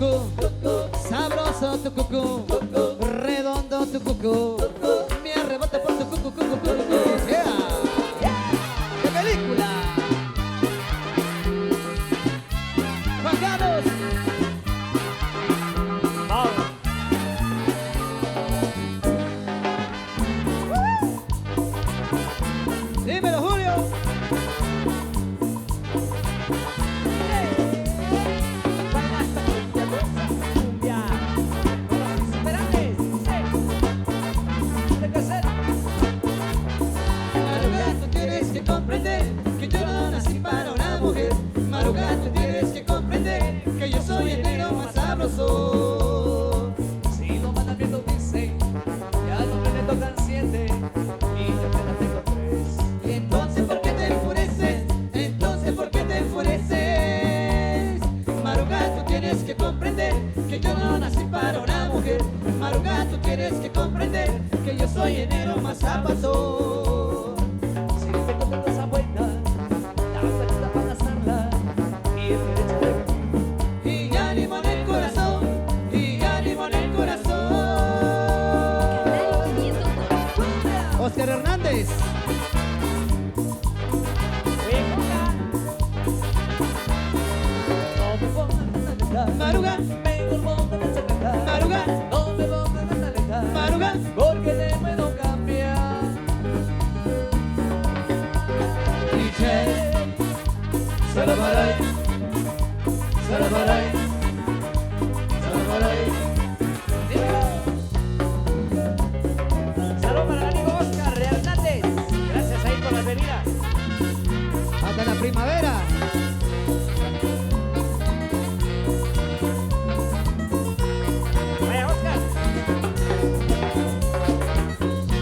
cucú, sabroso tu cucú, redondo tu cucú, me arrebata por tu cucú, cucú, cucú. Yeah. ¡Qué película! Juan Carlos. Dímelo, Julio. Maruga, tú tienes que comprender que yo no nací para una mujer. Maruga, tú tienes que comprender que yo soy el negro más sabroso. Si los mandamientos dicen que al hombre le tocan 7 y yo apenas tengo 3. Entonces, ¿por qué te enfureces? Entonces, ¿por qué te enfureces? Maruga, tú tienes que comprender que yo no nací para una mujer. Maruga, tú tienes que comprender que yo soy el negro más sabroso. Si te tocan esa vuelta, la vuelta para pasarla y derecha de Y ánimo en el corazón, y ánimo en el corazón. Oscar Hernández. Maruga, Maruga, no me pongas en la letra, Maruga, porque te puedo cambiar. DJ, Salabaray, Salabaray, Salabaray. Saludos para el amigo Oscar Hernández. Gracias ahí por la venida. Hasta la primavera. Vaya Oscar.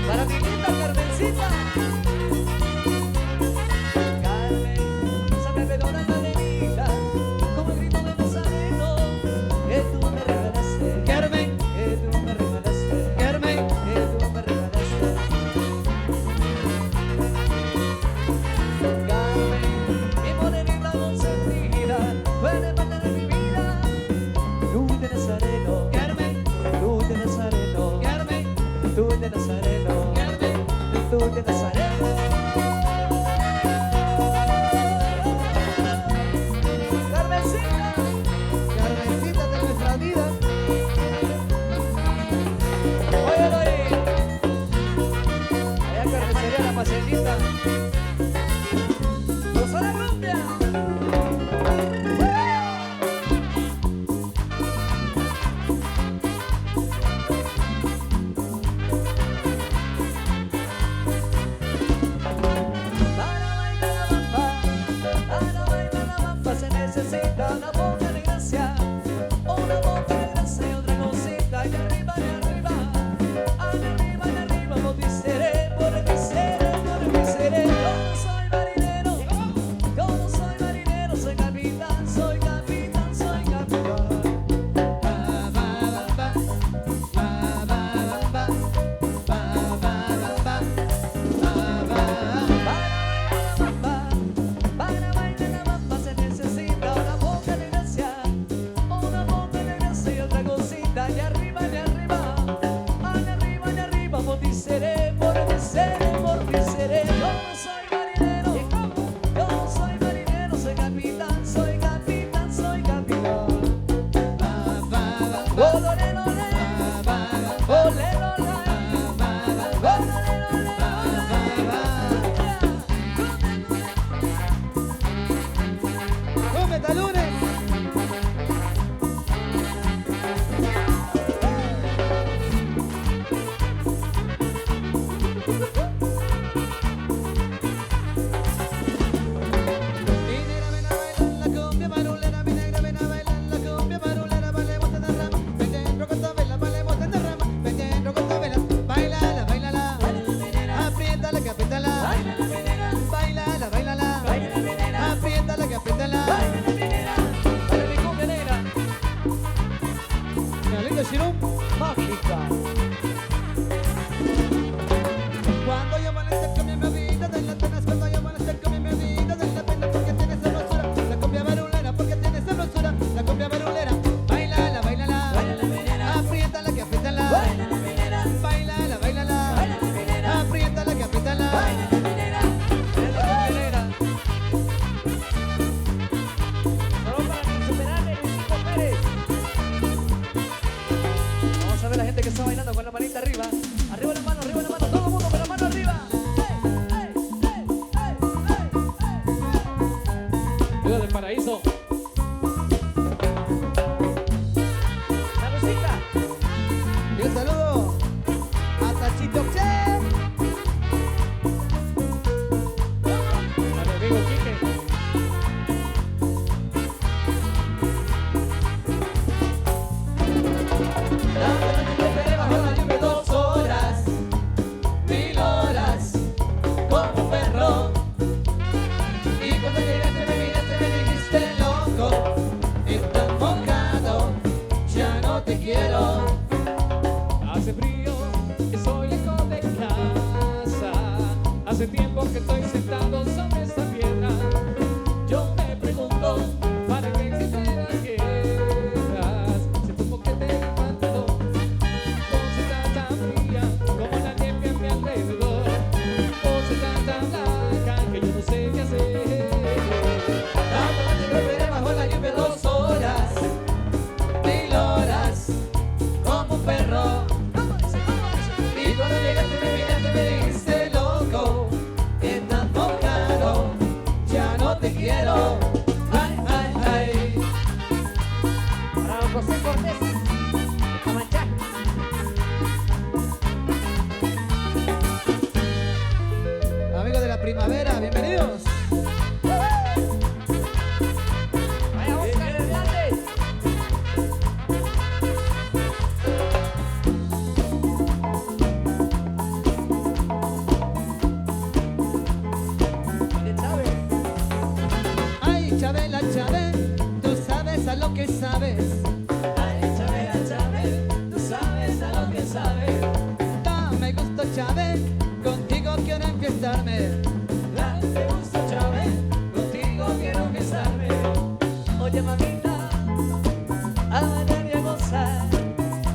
Para mi linda Carmencita. Carmen, esa bebedora en la avenida, como el grito de Nazareno, que tú me regalaste. Carmen, Que tú me regalaste. Carmen, Que tú me regalaste. Carmen, mi morenita consentida, tú eres parte de mi vida. Luz de Nazareno, Carmen, luz de Nazareno, Carmen, luz de Nazareno, Carmen. luz de Nazareno. Carmencita, Carmencita de nuestra vida. óyelo ahí. Allá carnicería La Pacientita. ¡Goza la cumbia! Para bailar la bamba se necesita una boca de gracia, una boca de gracia y otra cosita. Y de arriba, por ti seré, por ti seré, por ti seré. Yo no soy marinero, soy capitán, soy capitán, soy capitán. Ba, ba, ba, ba, ba, ba, ba, ba, ba, ba, ba, ba. Para bailar la bamba se necesita una boca de gracia y otra cosita. Y arriba, por ti seré, por ti seré, por ti seré. Yo no soy marinero, soy capitán, soy capitán, soy capitán. Olé, olé, olé, ¡Come, talones! La cumbia barulera, porque tiene sabrosura. La cumbia barulera, baila Ciudad del Paraíso. Salucita. Y un saludo a Tachito Che. A mi amigo Quique. La noche te esperé bajo la lluvia 2 horas, 1000 horas, como un perro. Y cuando llegaste me miraste, me dijiste loco, estás mojado, ya no te quiero. Hace frío, estoy lejos de casa. Hace tiempo que estoy sentado sobre esta piedra. Yo me pregunto, ¿para qué existe la guerra? Si supongo que te levanto, vos estás tan fría como la nieve a mi alrededor. Vos estás tan blanca que yo no sé qué hacer. La noche te esperé bajo la lluvia 2 horas, 1000 horas, como un perro. Y cuando llegaste me miraste, me dijiste loco, estás mojado, ya no te quiero. Ay, ay, ay. Para don José Cortés. Camanchá. Amigos de la primavera, bienvenidos. Vaya Oscar Hernández. Mire, Chávez. Ay, Chabela, Chabel, tú sabes a lo que sabes. Ay, Chabela, Chabel, tú sabes a lo que sabes. Dame gusto, Chabel, contigo quiero enfiestarme. Dame gusto, Chávez, contigo quiero besarme. Oye, mamita, a bailar y a gozar,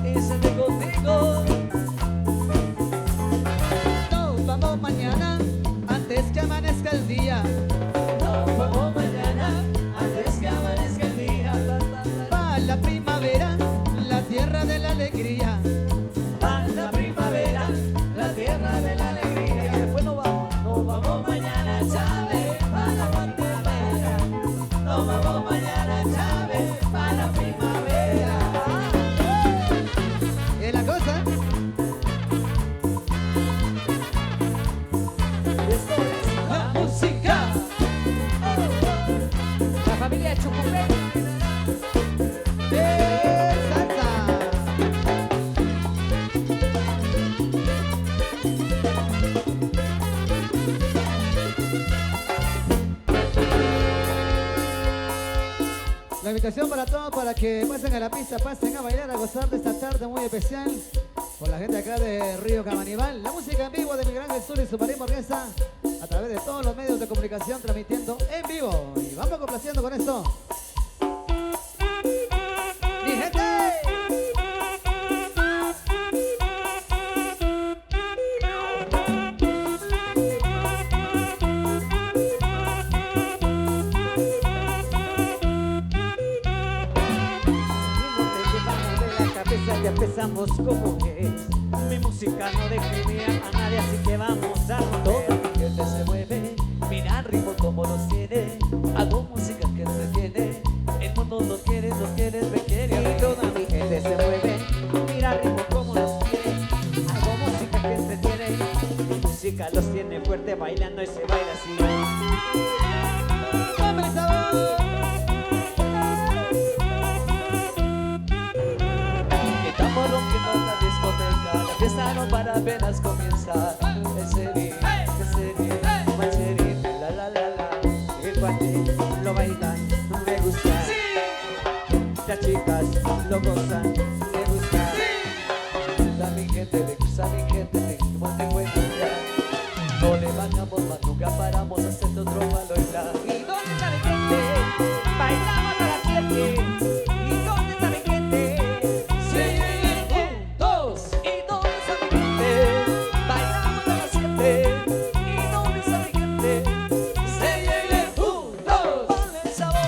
y seré contigo. Nos vamos mañana, antes que amanezca el día. Nos vamos mañana, antes que amanezca el día. Va la primavera, la tierra de la alegría. Va la primavera, la tierra de la alegría. Y después nos vamos mañana, Chávez, para la primavera. Nos vamos mañana, Chávez, para la primavera. Es la cosa. Esto es La música. la familia Chucupé. de salsa. La invitación para todos, para que pasen a la pista, pasen a bailar, a gozar de esta tarde muy especial por la gente acá de Río Camanibal. La música en vivo de Miguel Ángel Sur y su Marín Orquesta a través de todos los medios de comunicación transmitiendo en vivo. Y vamos complaciendo con esto. ¡Mi gente! Ya empezamos como es. Mi música no discrimina a nadie, así que vamos a romper. Toda mi gente se mueve, mira el ritmo como nos tiene. Hago música que entretiene, el mundo lo quiere, me quiere. Y toda mi gente se mueve, mira el ritmo como nos tiene. Hago música que entretiene, mi música los tiene fuerte bailando y se baila así. ¡Dame el sabor! Estamos rompiendo la discoteca, la fiesta no para apenas comienza. El serín, mancherín, la, el cuate lo bailan, me gusta. Las chicas lo gozan, me gusta. A mi gente le gusta, a mi gente le gusta, me gusta. No le bajamos más, nunca paramos a hacer otro malo y la. ¿Y dónde está mi gente? Bailamos a las 7. ¿Y dónde está mi gente? ¿Y dónde está mi gente? Bailamos a las 7. ¿Y dónde está mi gente? Ponle el sabor.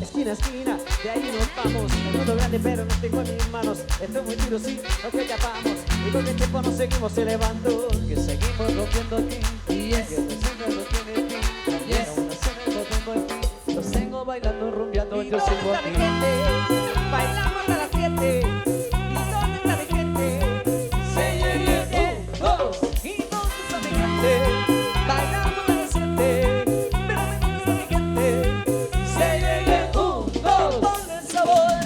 Esquina a esquina, de ahí nos vamos. El mundo grande pero no tengo en mis manos. Estoy muy duro, sí, ok, ya vamos. Y con el tiempo nos seguimos elevando, que seguimos rompiendo aquí. Yes. Que el deseo no tiene fin. Yes. Aún así no tengo el fin. Los tengo bailando, rumbeando, ¿Y yo dónde sigo está mi aquí. gente? Bailamos a las 7. ¿Y dónde está mi gente? Say yeah, yeah, yeah. Dos. ¿Y dónde está mi gente? Bailamos a las 7. Pero ¿dónde está mi gente? Say yeah, yeah. Dos. Ponle el sabor.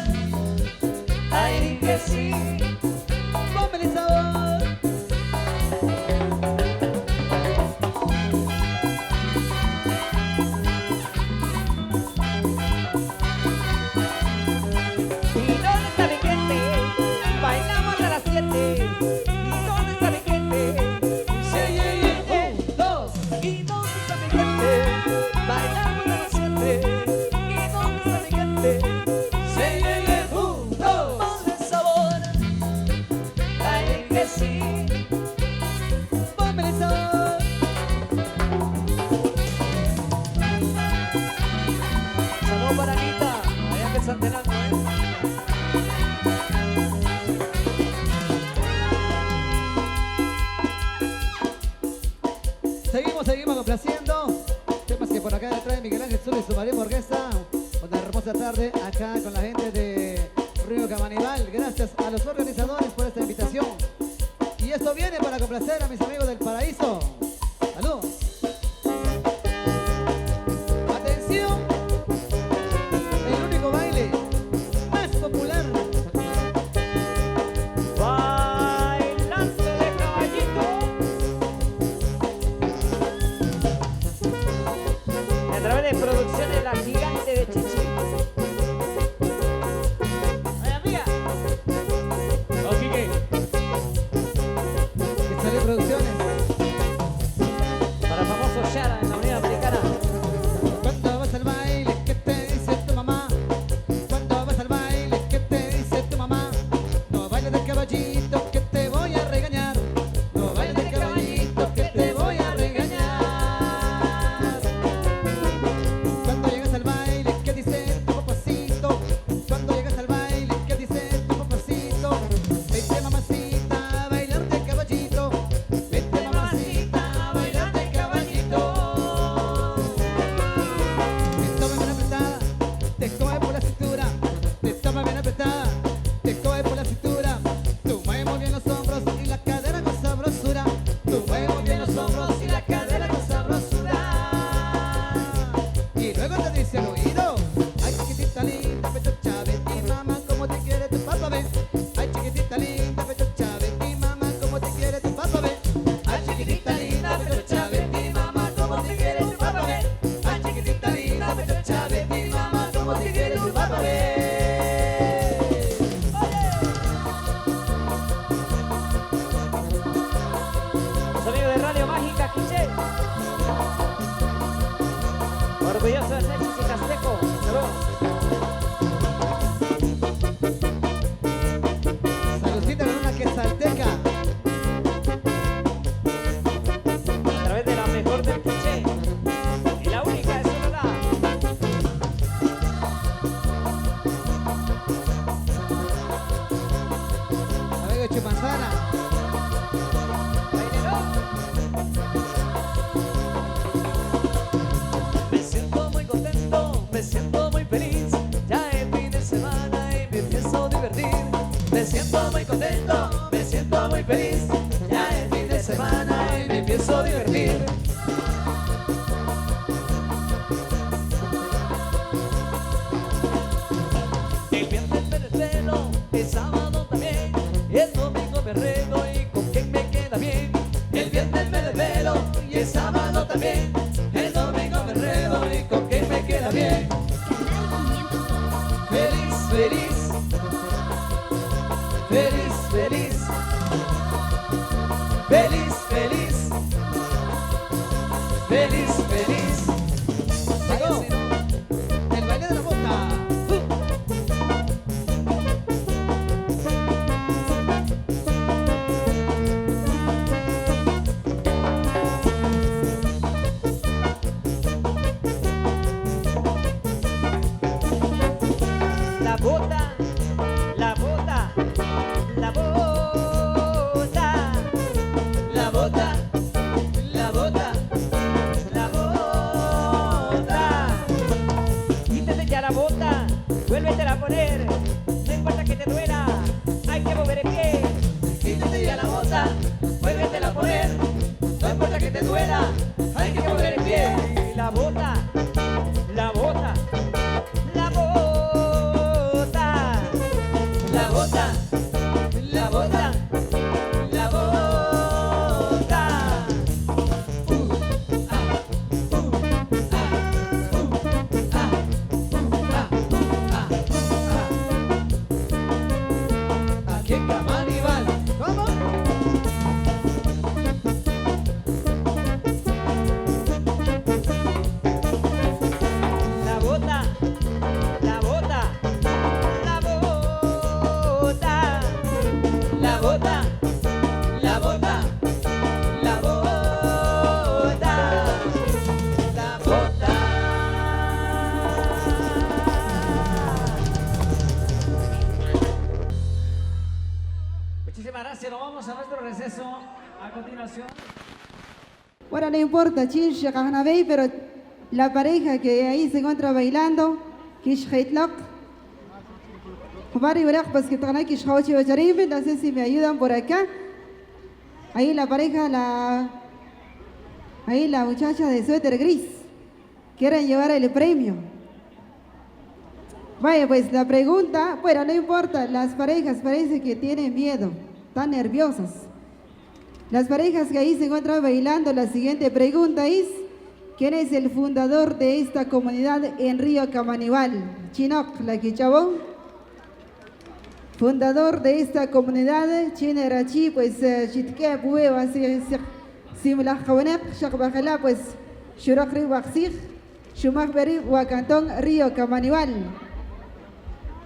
Ay, que sí. Ponme el sabor. ¿Y dónde está mi gente? Bailamos a las 7. ¿Y dónde está mi gente? Say yeah, yeah, yeah. Dos. ¿Y dónde está mi gente? Bailamos a las 7. ¿Y dónde está mi gente? Say yeah, yeah. Dos. Ponle el sabor. Ay, que sí. Ponme el sabor. Saludos para Anita, allá que Santenango, Seguimos complaciendo temas que por acá detrás de Miguel Ángel Sur y su María Orquesta. Una hermosa tarde acá con la gente de Río Camanibal. Gracias a los organizadores por esta invitación. Y esto viene para complacer a mis amigos del paraíso. Saludos. Atención. El único baile más popular. bailando de caballito. A través de producciones La Gigante de Chichi. Ay, amiga. Oh, Quique. Que sale producciones. Para el famoso Shara en la Unión Americana. Cuando vas al baile, ¿qué te dice tu mamá? Cuando vas al baile, ¿qué te dice tu mamá? No bailes de caballito, que te voy a regañar. No bailes de caballito, que te voy a regañar. Cuando llegas al baile, ¿qué dice tu papacito? Cuando llegas al baile, ¿qué dice tu papacito? Vete mamacita a bailar de caballito. Vete mamacita a bailar de caballito. Te toma bien apretada, te coge por la cintura. Te toma bien apretada, te coge por la cintura. Tú mueves muy bien los hombros y la cadera con sabrosura. Tú mueves muy bien los hombros y la cadera con sabrosura. Y luego te dice al oído: ay chiquitita linda, pecho chave, y mamá como te quiere tu papá ve. Ay chiquitita linda, pecho chave, y mamá como te quiere tu papá ve. Ay chiquitita linda, pecho chave, y mamá como te quiere tu papá ve. Ay chiquitita linda, pecho chave, y mamá como te quiere tu papá ve. Los amigos de Radio Mágica, Quiche. Orgulloso de ser chichicasteco. Saludos. Saludcita con una quesalteca. A través de la mejor del Quiche. Y la única de Sonora. Amigo Chumanzana. Me siento muy contento, me siento muy feliz. Ya es fin de semana y me empiezo a divertir. Me siento muy contento, me siento muy feliz. Ya es fin de semana y me empiezo a divertir. El viernes me desvelo, el sábado también. Y el domingo me arreglo y con quien me queda bien. El viernes me desvelo y el sábado también. El domingo me arreglo y con quien me queda bien. Feliz, feliz. Feliz, feliz. Feliz, feliz. Feliz, feliz. Llegó el baile de la boca. La bota, la bota, la bota. la bota, vuélvetela a poner, no importa que te duela, hay que mover el pie. La bota, la bota, la bota, La bota, la bota, la bota. Aquí en Camaribal, ¿cómo? la bota, la bota, la bota, La bota, la bota, la bota, la bota. Muchísimas gracias, nos vamos a nuestro receso a continuación. Bueno, no importa, Chish, Kahnabey, pero la pareja que ahí se encuentra bailando, Kish Heitlok, Jumari Berek, pues que traen Kish Hauchi Bacharib, no sé si me ayudan por acá. Ahí la pareja, ahí la muchacha de suéter gris, quieren llevar el premio. Vaya, pues la pregunta, bueno, no importa, las parejas parece que tienen miedo, están nerviosas. Las parejas que ahí se encuentran bailando, la siguiente pregunta es, ¿quién es el fundador de esta comunidad en Río Camanibal? Chinoc, la Quichabón. Fundador de esta comunidad, Chinerachi, pues, Chitke, Pueba, Simla Jabonek, Shakbajala, pues, Shurokri Waxig, Shumakberi, Huacantón, Río Camanibal.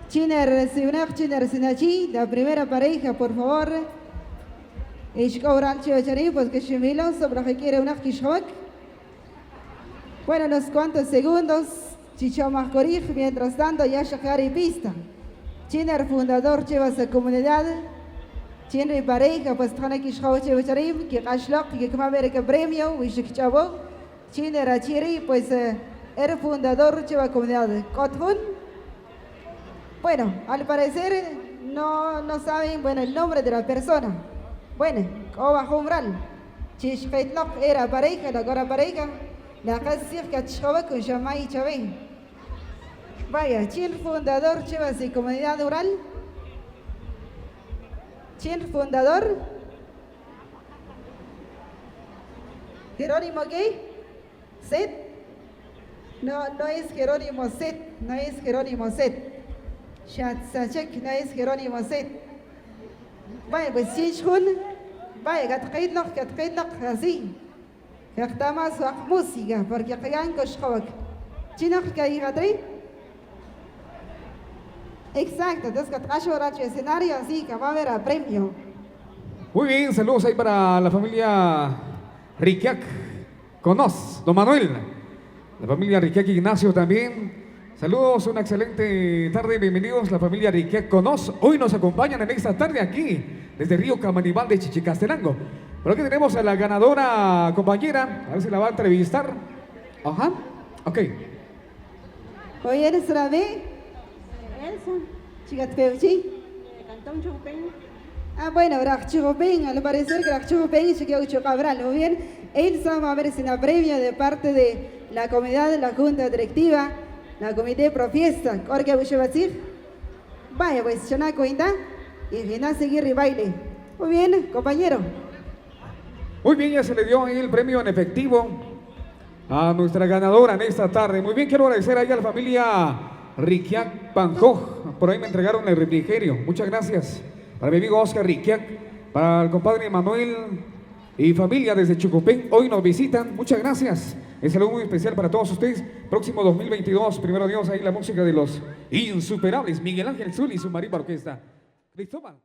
Chiner Siunak, Chiner Sinachi, la primera pareja, por favor. Pues que Shimilo, sobre que quiere una Kishhok. Bueno, unos cuantos segundos, Chichomach Corij, mientras tanto, ya Shakari Pista. Chiner fundador lleva esa comunidad. Chiner pareja, pues Tana Kishhok, Chevacharim, que Kashlok, que Kama America Premio, Wishik Chavo. Chiner Achiri, pues era fundador lleva comunidad. Kothun. Bueno, al parecer no saben, bueno, el nombre de la persona. Bueno, Koba Humral, Chish Heitlok era pareja, la gora pareja, la casi que Chova con Shamay Chabé. Vaya, ¿quién fundador lleva su comunidad rural? ¿Quién fundador? ¿Jerónimo qué? ¿Set? No es Jerónimo Set, no es Jerónimo Set. Shatsachek no es Jerónimo Set. Vaya, pues Chinchun, vaya, Gatkaidlok, así. Estamos a música, porque acá Koshkok. Chinok que hay Gatri. Exacto, entonces Gatkash Horacho escenario, así que va a haber a premio. Muy bien, saludos ahí para la familia Riquiac Conos, don Manuel. La familia Riquiac Ignacio también. Saludos, una excelente tarde, bienvenidos la familia Riquiac Conos. Hoy nos acompañan en esta tarde aquí, desde Río Camanibal de Chichicastenango. Por aquí tenemos a la ganadora compañera, a ver si la va a entrevistar. Ajá, ok. Oye, ¿eres la B? Elsa. Chigatpeuchi. Cantón Chupén. Ah, bueno, Grachupén, al parecer Grachupén y Chiquiaucho Cabral. Muy bien, Elsa va a ver si la premio de parte de la comunidad de la Junta Directiva. La comité pro fiesta, Corque Bushebasir. Vaya, pues, Chanaco Inda y Gina seguir y baile. Muy bien, compañero. Muy bien, ya se le dio ahí el premio en efectivo a nuestra ganadora en esta tarde. Muy bien, quiero agradecer ahí a la familia Riquiac Panjoj. Por ahí me entregaron el refrigerio. Muchas gracias. Para mi amigo Oscar Riquiac, para el compadre Manuel y familia desde Chucupén. Hoy nos visitan. Muchas gracias. Un saludo muy especial para todos ustedes. Próximo 2022, primero Dios, ahí la música de los insuperables Miguel Ángel Zul y su marimba orquesta. Cristóbal.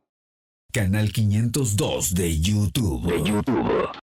Canal 502 de YouTube.